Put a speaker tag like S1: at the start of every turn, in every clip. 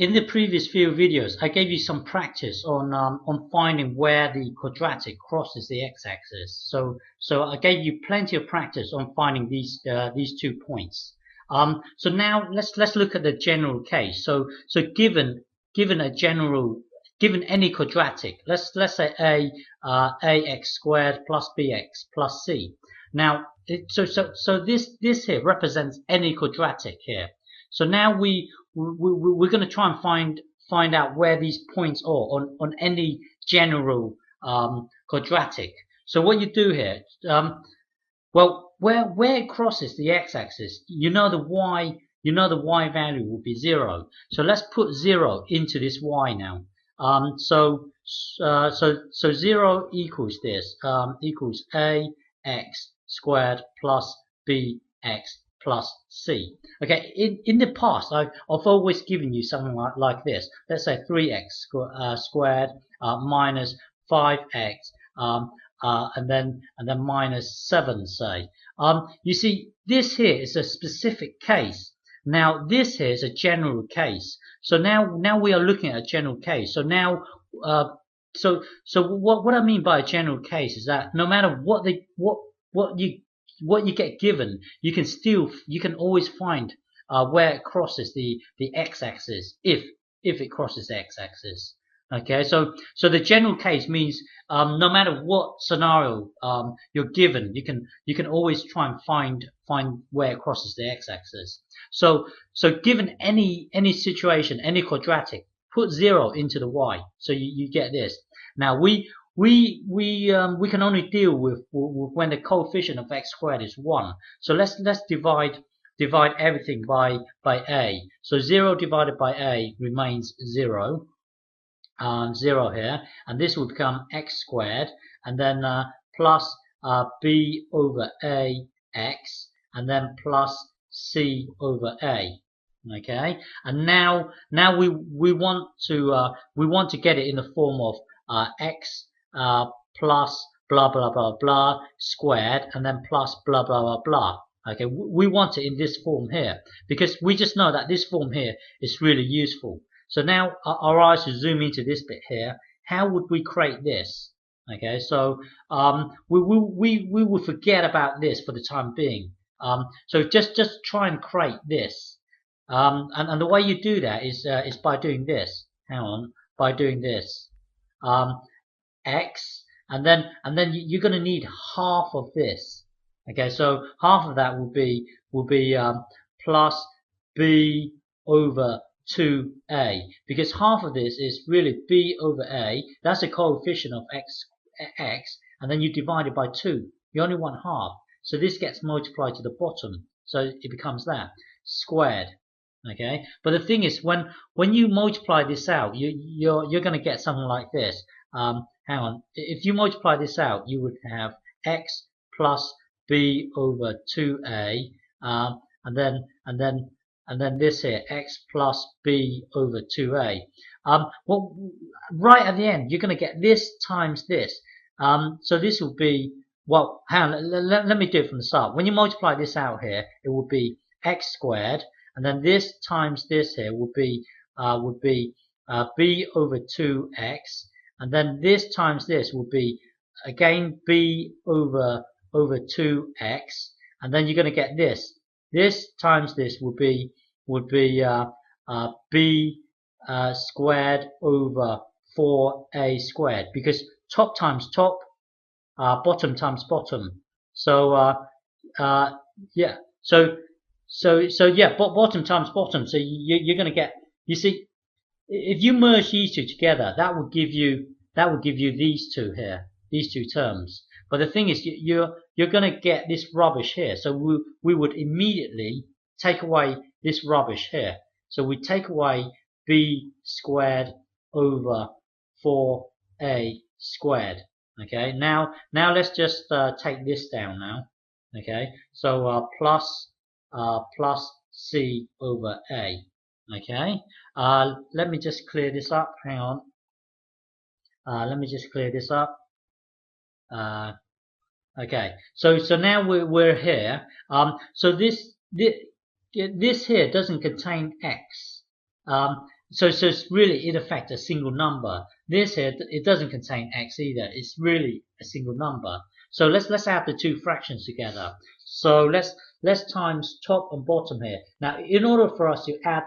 S1: in the previous few videos, I gave you some practice on finding where the quadratic crosses the x-axis. So I gave you plenty of practice on finding these 2 points. So now let's look at the general case. So given any quadratic, let's say ax squared plus bx plus c. Now so this here represents any quadratic here. So now we're going to try and find out where these points are on any general quadratic. So what you do here, well, where it crosses the x-axis, you know the y value will be 0. So let's put 0 into this y now. So 0 equals this, equals ax squared plus bx plus c. Okay, in the past, I've always given you something like this. Let's say 3x squared minus 5x and then minus 7, say. You see, this here is a specific case. Now this here is a general case. So now we are looking at a general case. So now so what I mean by a general case is that no matter what you get given, you can always find where it crosses the x-axis if it crosses the x-axis. Okay, so the general case means no matter what scenario you're given, you can always try and find where it crosses the x-axis. So given any situation, any quadratic, put 0 into the y, so you get this. Now we can only deal with when the coefficient of x squared is 1. So let's divide everything by a. So 0 divided by a remains 0. 0 here, and this will become x squared, and then plus b over a x, and then plus c over a. Okay, and now we want to get it in the form of x plus blah blah blah blah squared, and then plus blah blah blah blah. Okay, we want it in this form here because we just know that this form here is really useful. So now our eyes will zoom into this bit here. How would we create this? Okay, so we will forget about this for the time being. So just try and create this. And the way you do that is by doing this. Hang on, by doing this. X, and then you're going to need half of this. Okay, so half of that will be plus b over 2a, because half of this is really b over a. That's the coefficient of x, and then you divide it by 2. You only want half, so this gets multiplied to the bottom, so it becomes that squared. Okay, but the thing is, when you multiply this out, you're going to get something like this. Hang on, if you multiply this out, you would have x plus b over 2a, and then this here, x plus b over 2a. Well, right at the end, you're going to get this times this. So this will be, well, hang on, let me do it from the start. When you multiply this out here, it will be x squared, and then this times this here would be b over 2x, and then this times this will be again b over 2x, and then you're going to get this. This times this would be b squared over 4a squared, because top times top, bottom times bottom. So yeah, so yeah, bottom times bottom. So you're going to get, you see, if you merge these two together, that will give you these two here, these two terms. But the thing is, you're going to get this rubbish here. So we would immediately take away this rubbish here. So we take away b squared over 4a squared. Okay, now let's just take this down now. Okay, so plus c over a. Okay, let me just clear this up. Hang on. Let me just clear this up. Okay, so now we're here. So this here doesn't contain x. so it's really in effect a single number. This here, it doesn't contain x either. It's really a single number. So let's add the two fractions together. So let's times top and bottom here. Now, in order for us to add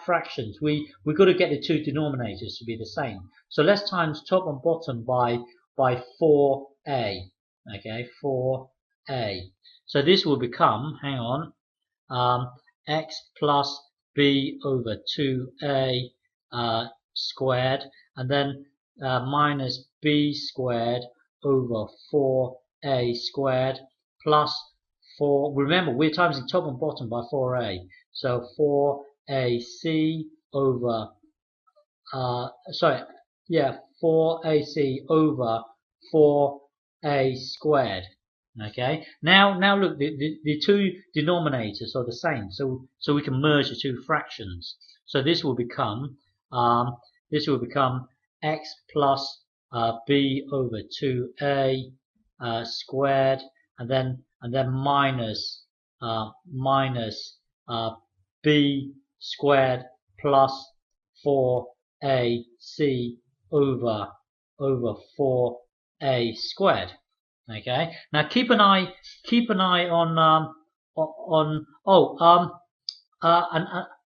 S1: fractions, we got to get the two denominators to be the same. So let's times top and bottom by 4a. Okay, 4a. So this will become, hang on, x plus b over 2a squared, and then minus b squared over 4a squared plus 4. Remember, we're timesing top and bottom by 4a, so 4ac over 4ac over 4a squared. Okay. Now look, the two denominators are the same, so we can merge the two fractions. So this will become x plus b over 2a squared, and then minus b squared plus 4ac over 4a squared. Okay. Now keep an eye on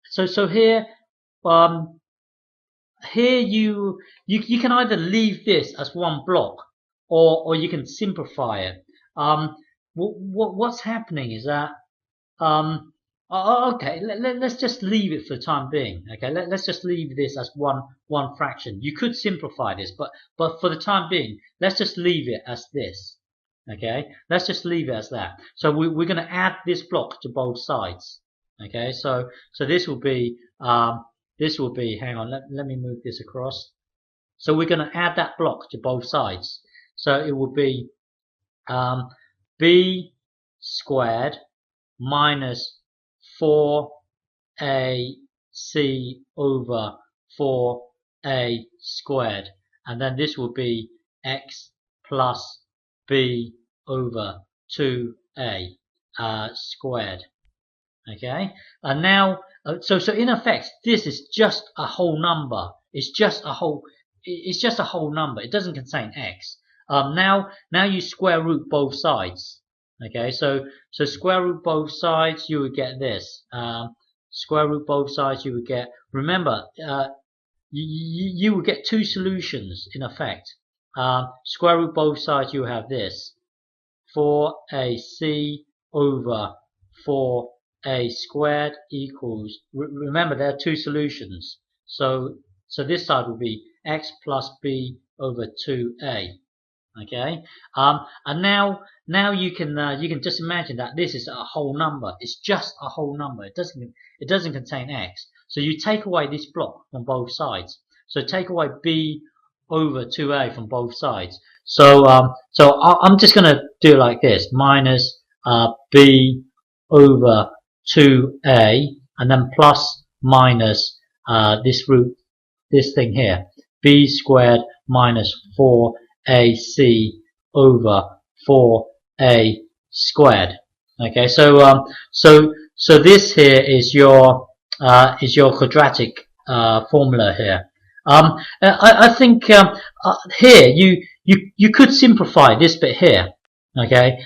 S1: so here here you can either leave this as one block, or you can simplify it. What's happening is that okay, let's just leave it for the time being. Okay, let's just leave this as one fraction. You could simplify this, but for the time being, let's just leave it as this. Okay, let's just leave it as that. So we're going to add this block to both sides. Okay, so this will be hang on, let me move this across. So we're going to add that block to both sides. So it will be b squared minus 4ac over 4a squared, and then this will be x plus b over 2a squared. Okay, and now so in effect this is just a whole number. It's just a whole number. It doesn't contain x. Now you square root both sides. Okay, so square root both sides, you would get this. Square root both sides, you would get. Remember, you will get two solutions in effect. Square root both sides, you have this: 4ac over 4a squared equals. Remember, there are two solutions. So this side will be x plus b over 2a. Okay, and now you can just imagine that this is a whole number. It's just a whole number. It doesn't contain x. So you take away this block from both sides. So take away b over 2a from both sides. So I'm just going to do it like this: minus b over 2a, and then plus minus this thing here, b squared minus 4ac over 4a squared. Okay, so this here is your quadratic formula here. I think here you could simplify this bit here. Okay,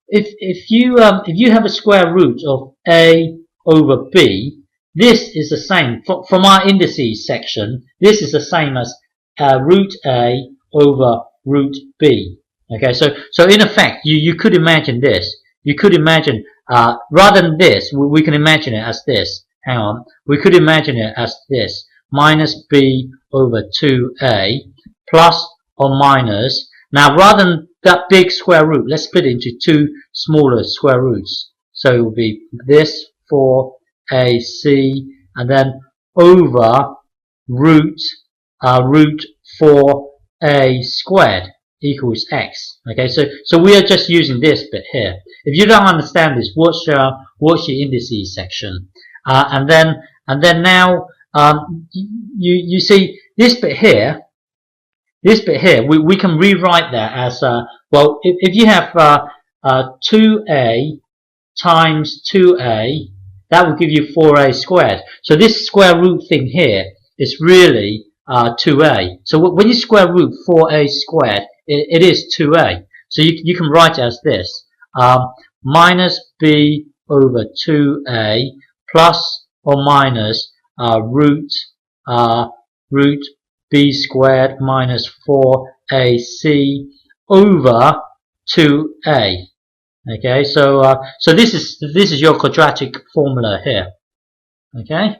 S1: if you have a square root of a over b, this is the same from our indices section. This is the same as root a over root b. Okay, so in effect, you could imagine this. You could imagine rather than this, we can imagine it as this. Hang on, we could imagine it as this: minus b over 2a plus or minus. Now, rather than that big square root, let's split it into two smaller square roots. So it will be this 4ac, and then over root 4a squared equals x. Okay, so we are just using this bit here. If you don't understand this, watch your indices section, and then now you see this bit here. This bit here, we can rewrite that as well. If you have 2a times 2a that will give you 4a squared. So this square root thing here is really 2a. So when you square root 4a squared, it is 2a. So you can write it as this. Minus b over 2a plus or minus root b squared minus 4ac over 2a. Okay, so this is your quadratic formula here. Okay.